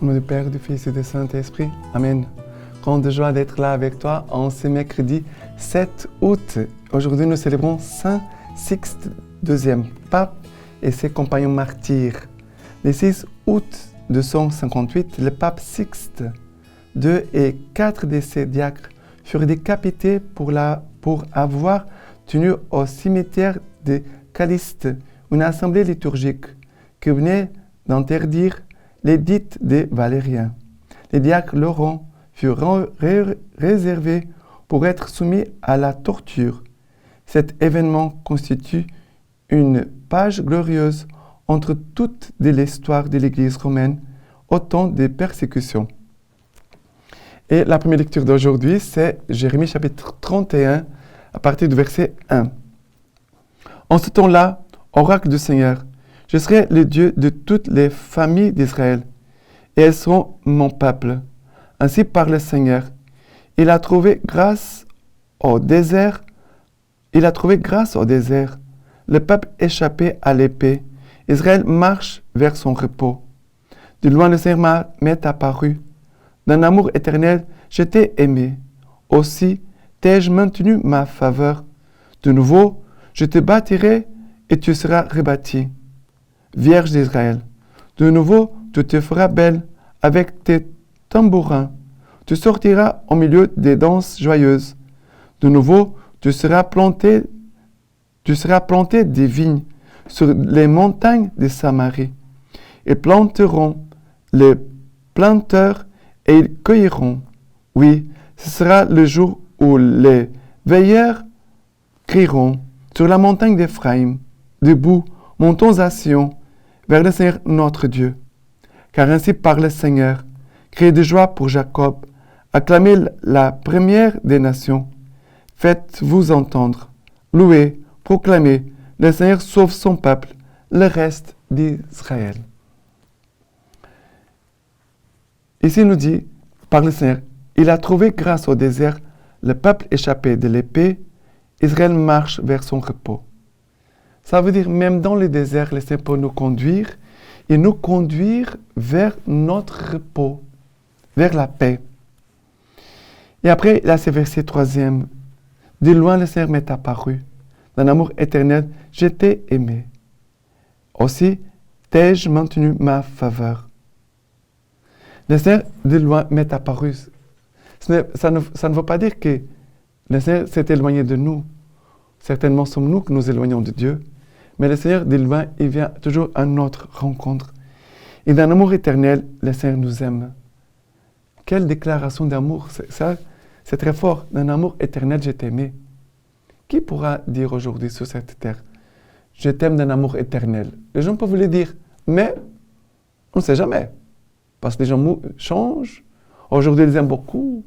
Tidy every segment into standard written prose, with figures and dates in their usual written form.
Au nom du Père, du Fils et du Saint-Esprit. Amen. Grande joie d'être là avec toi en ce mercredi 7 août. Aujourd'hui, nous célébrons Saint Sixte II, pape et ses compagnons martyrs. Le 6 août 258, le pape Sixte II et 4 de ses diacres furent décapités pour avoir tenu au cimetière de Calliste une assemblée liturgique qui venait d'interdire l'édit de Valérien. Les diacres Laurent furent réservés pour être soumis à la torture. Cet événement constitue une page glorieuse entre toutes l'histoire de l'Église romaine au temps des persécutions. Et la première lecture d'aujourd'hui, c'est Jérémie chapitre 31, à partir du verset 1. En ce temps-là, oracle du Seigneur, je serai le Dieu de toutes les familles d'Israël, et elles seront mon peuple. Ainsi parle le Seigneur. Il a trouvé grâce au désert. Le peuple échappé à l'épée. Israël marche vers son repos. De loin, le Seigneur m'est apparu. D'un amour éternel, je t'ai aimé. Aussi t'ai-je maintenu ma faveur. De nouveau, je te bâtirai et tu seras rebâti. Vierge d'Israël, de nouveau, tu te feras belle avec tes tambourins. Tu sortiras au milieu des danses joyeuses. De nouveau, tu seras planté des vignes sur les montagnes de Samarie. Ils planteront les planteurs et ils cueilleront. Oui, ce sera le jour où les veilleurs crieront sur la montagne d'Éphraïm. Debout, montons à Sion, vers le Seigneur notre Dieu. Car ainsi parle le Seigneur, criez de joie pour Jacob, acclamez la première des nations. Faites-vous entendre, louez, proclamez, le Seigneur sauve son peuple, le reste d'Israël. Ici nous dit, par le Seigneur, il a trouvé grâce au désert, le peuple échappé de l'épée, Israël marche vers son repos. Ça veut dire, même dans le désert, le Seigneur peut nous conduire et nous conduire vers notre repos, vers la paix. Et après, là, c'est verset 3e. De loin, le Seigneur m'est apparu. D'un amour éternel, je t'ai aimé. Aussi, t'ai-je maintenu ma faveur. Le Seigneur, de loin, m'est apparu. Ça ne veut pas dire que le Seigneur s'est éloigné de nous. Certainement, sommes nous que nous éloignons de Dieu. Mais le Seigneur, de loin, il vient toujours à notre rencontre. Et d'un amour éternel, le Seigneur nous aime. Quelle déclaration d'amour. C'est très fort. D'un amour éternel, je t'aimais. Qui pourra dire aujourd'hui sur cette terre, je t'aime d'un amour éternel? Les gens peuvent le dire, mais on ne sait jamais. Parce que les gens changent. Aujourd'hui, ils aiment beaucoup.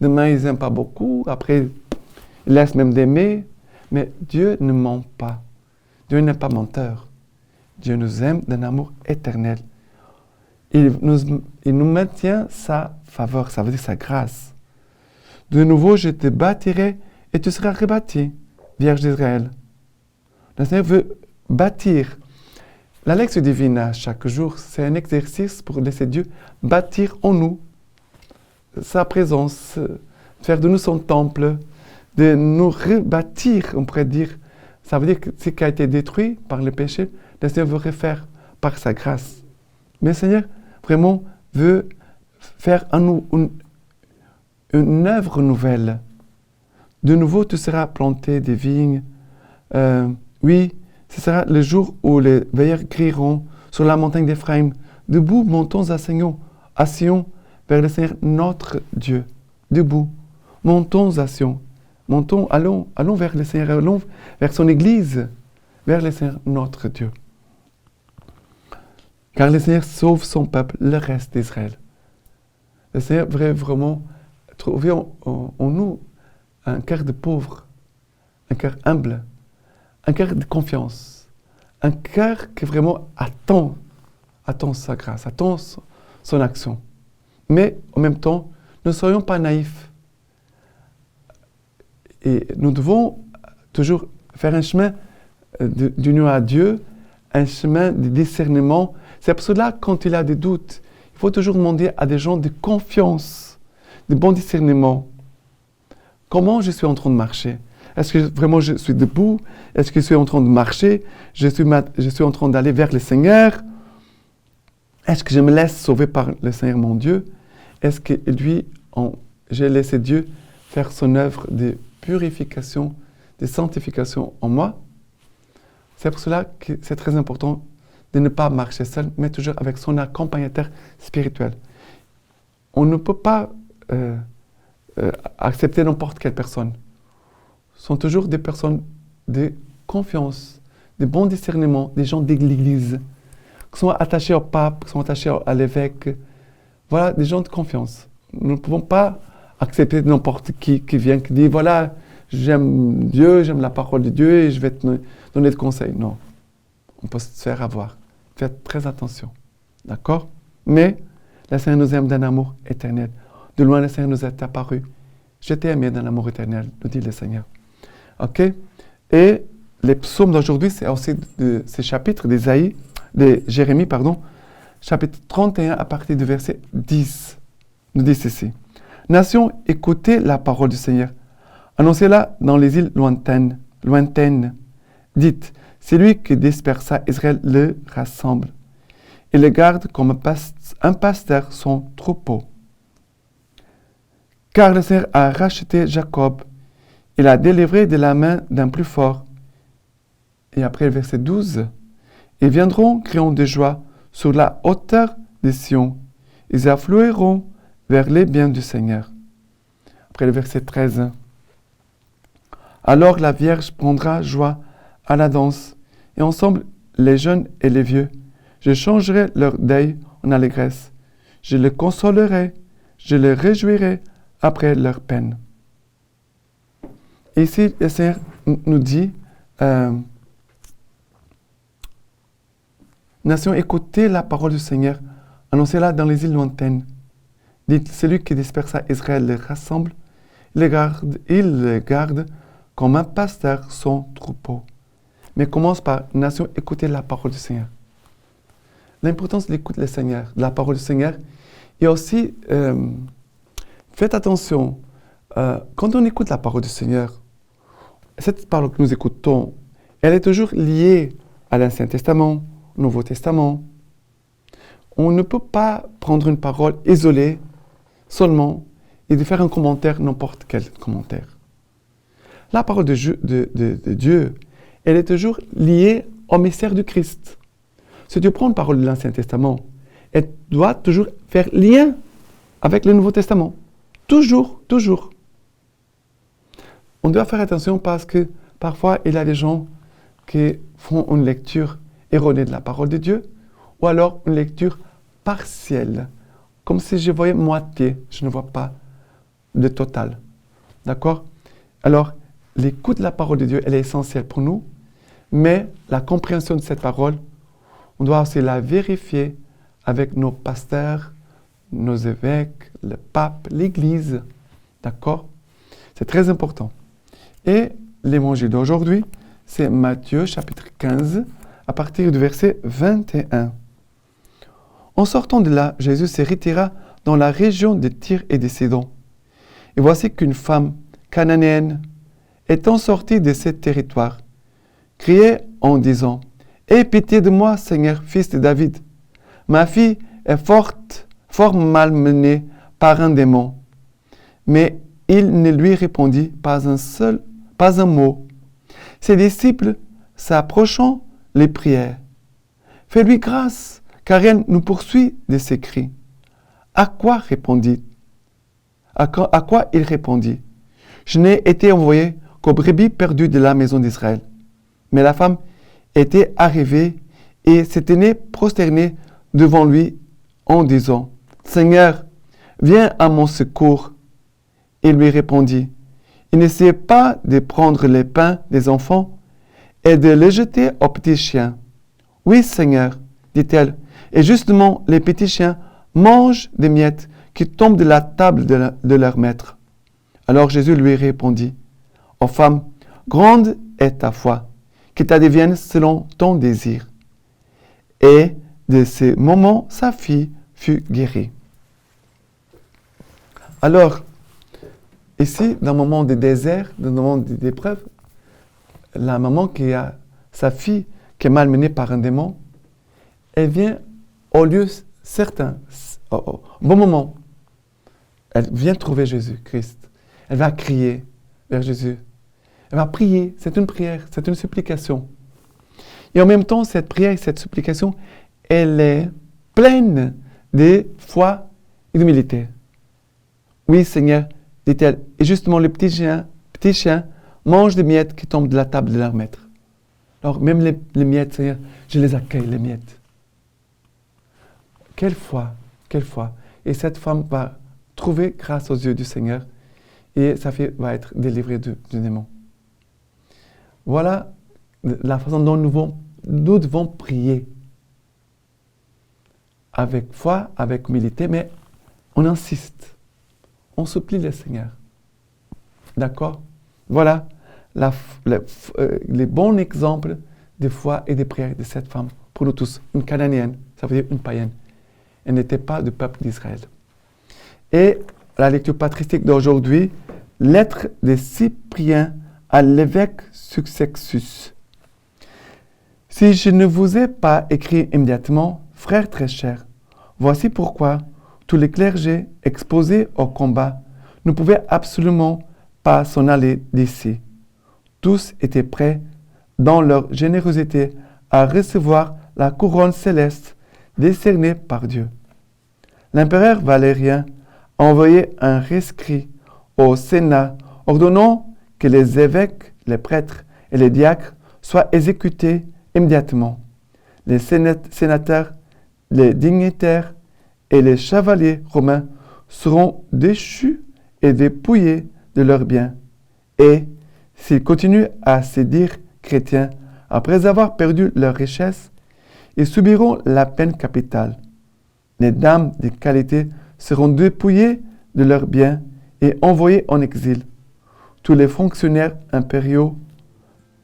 Demain, ils n'aiment pas beaucoup. Après, ils laissent même d'aimer. Mais Dieu ne ment pas. Dieu n'est pas menteur. Dieu nous aime d'un amour éternel. Il nous maintient sa faveur, ça veut dire sa grâce. De nouveau, je te bâtirai et tu seras rebâti, Vierge d'Israël. Le Seigneur veut bâtir. La lecture divine à chaque jour, c'est un exercice pour laisser Dieu bâtir en nous sa présence, faire de nous son temple, de nous rebâtir, on pourrait dire. Ça veut dire que ce qui a été détruit par le péché, le Seigneur veut refaire par sa grâce. Mais le Seigneur vraiment veut faire en nous une œuvre nouvelle. De nouveau, tu seras planté des vignes. Oui, ce sera le jour où les veilleurs crieront sur la montagne d'Éphraïm. Debout, montons à Sion, vers le Seigneur notre Dieu. Debout, montons à Sion. Allons vers le Seigneur, allons vers son Église, vers le Seigneur notre Dieu. Car le Seigneur sauve son peuple, le reste d'Israël. Le Seigneur veut vraiment trouver en nous un cœur de pauvre, un cœur humble, un cœur de confiance, un cœur qui vraiment attend sa grâce, attend son action. Mais en même temps, ne soyons pas naïfs. Et nous devons toujours faire un chemin d'union à Dieu, un chemin de discernement. C'est pour cela, quand il a des doutes, il faut toujours demander à des gens de confiance, de bon discernement. Comment je suis en train de marcher? Est-ce que vraiment je suis debout? Est-ce que je suis en train de marcher? Je suis en train d'aller vers le Seigneur? Est-ce que je me laisse sauver par le Seigneur mon Dieu? Est-ce que j'ai laissé Dieu faire son œuvre de purification, de sanctification en moi? C'est pour cela que c'est très important de ne pas marcher seul, mais toujours avec son accompagnateur spirituel. On ne peut pas accepter n'importe quelle personne. Ce sont toujours des personnes de confiance, de bon discernement, des gens de l'Église, qui sont attachés au pape, qui sont attachés à l'évêque. Voilà, des gens de confiance. Nous ne pouvons pas accepter n'importe qui vient, qui dit, voilà, j'aime Dieu, j'aime la parole de Dieu et je vais te donner des conseils. Non, on peut se faire avoir. Faites très attention. D'accord? Mais le Seigneur nous aime d'un amour éternel. De loin, le Seigneur nous est apparu. Je t'ai aimé d'un amour éternel, nous dit le Seigneur. OK? Et les psaumes d'aujourd'hui, c'est aussi de ces chapitres de Jérémie, chapitre 31 à partir du verset 10. Nous dit ceci. Nation, écoutez la parole du Seigneur. Annoncez-la dans les îles lointaines. Dites, c'est lui qui dispersa Israël le rassemble. Il le garde comme un pasteur son troupeau. Car le Seigneur a racheté Jacob. Il a délivré de la main d'un plus fort. Et après le verset 12. Ils viendront criant de joie sur la hauteur de Sion. Ils afflueront vers les biens du Seigneur. Après le verset 13. Alors la Vierge prendra joie à la danse, et ensemble les jeunes et les vieux. Je changerai leur deuil en allégresse. Je les consolerai, je les réjouirai après leur peine. Et ici, le Seigneur nous dit, Nation, écoutez la parole du Seigneur, annoncez-la dans les îles lointaines. Dites, celui qui dispersa Israël les rassemble, il les garde comme un pasteur son troupeau. Mais commence par, nation, écoutez la parole du Seigneur. L'importance de l'écoute du Seigneur, de la parole du Seigneur. Et aussi, faites attention, quand on écoute la parole du Seigneur, cette parole que nous écoutons, elle est toujours liée à l'Ancien Testament, au Nouveau Testament. On ne peut pas prendre une parole isolée seulement et de faire un commentaire, n'importe quel commentaire. La parole de Dieu, elle est toujours liée au mystère du Christ. Si tu prends une parole de l'Ancien Testament, elle doit toujours faire lien avec le Nouveau Testament. Toujours, toujours. On doit faire attention parce que parfois, il y a des gens qui font une lecture erronée de la parole de Dieu ou alors une lecture partielle, comme si je voyais moitié, je ne vois pas de total. D'accord? Alors, l'écoute de la parole de Dieu, elle est essentielle pour nous, mais la compréhension de cette parole, on doit aussi la vérifier avec nos pasteurs, nos évêques, le pape, l'Église. D'accord? C'est très important. Et l'évangile d'aujourd'hui, c'est Matthieu chapitre 15, à partir du verset 21. En sortant de là, Jésus se retira dans la région de Tyr et de Sidon. Et voici qu'une femme cananéenne, étant sortie de ce territoire, criait en disant, « Aie pitié de moi, Seigneur, fils de David. Ma fille est fort malmenée par un démon. » Mais il ne lui répondit pas un mot. Ses disciples, s'approchant, les prièrent. « Fais-lui grâce, car elle nous poursuit de ses cris. » À quoi il répondit, « Je n'ai été envoyé qu'aux brebis perdues de la maison d'Israël. » Mais la femme était arrivée et s'était prosternée devant lui en disant, « Seigneur, viens à mon secours. » Il lui répondit, « N'essayez pas de prendre les pains des enfants et de les jeter aux petits chiens. »« Oui, Seigneur, dit-elle, et justement les petits chiens mangent des miettes qui tombent de la table de leur maître. » Alors Jésus lui répondit, « Ô femme, grande est ta foi, qu'il t'advienne selon ton désir. » Et de ce moment, sa fille fut guéri. Alors, ici, dans le moment de désert, dans le moment d'épreuve, la maman qui a sa fille qui est malmenée par un démon, elle vient au lieu certain, au bon moment. Elle vient trouver Jésus-Christ. Elle va crier vers Jésus. Elle va prier. C'est une prière, c'est une supplication. Et en même temps, cette prière et cette supplication, elle est pleine de foi et d'humilité. Oui, Seigneur, dit-elle. Et justement, le petit chien mange des miettes qui tombent de la table de leur maître. Alors, même les miettes, Seigneur, je les accueille, les miettes. Quelle foi, quelle foi. Et cette femme va trouver grâce aux yeux du Seigneur et sa fille va être délivrée du démon. Voilà la façon dont nous devons prier. Avec foi, avec humilité, mais on insiste. On supplie le Seigneur. D'accord? Voilà les bons exemples de foi et de prière de cette femme pour nous tous. Une Cananéenne, ça veut dire une païenne. Elle n'était pas du peuple d'Israël. Et la lecture patristique d'aujourd'hui, lettre de Cyprien à l'évêque Succexus. Si je ne vous ai pas écrit immédiatement, frères très chers, voici pourquoi tous les clergés exposés au combat ne pouvaient absolument pas s'en aller d'ici. Tous étaient prêts, dans leur générosité, à recevoir la couronne céleste décernée par Dieu. L'empereur Valérien a envoyé un rescrit au Sénat ordonnant que les évêques, les prêtres et les diacres soient exécutés immédiatement. Les sénateurs, les dignitaires et les chevaliers romains seront déchus et dépouillés de leurs biens. Et, s'ils continuent à se dire chrétiens après avoir perdu leur richesse, ils subiront la peine capitale. Les dames de qualité seront dépouillées de leurs biens et envoyées en exil. Tous les fonctionnaires impériaux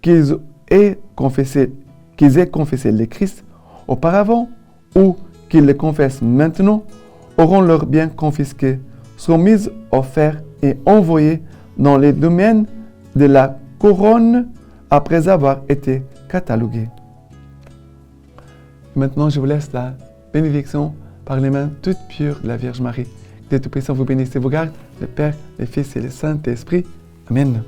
qu'ils aient confessé le Christ auparavant ou qu'ils le confessent maintenant auront leurs biens confisqués, seront mis au fer et envoyés dans les domaines de la couronne après avoir été catalogués. Maintenant, je vous laisse la bénédiction par les mains toutes pures de la Vierge Marie. Que Dieu Tout-Puissant vous bénisse et vous garde, le Père, le Fils et le Saint-Esprit. Amen.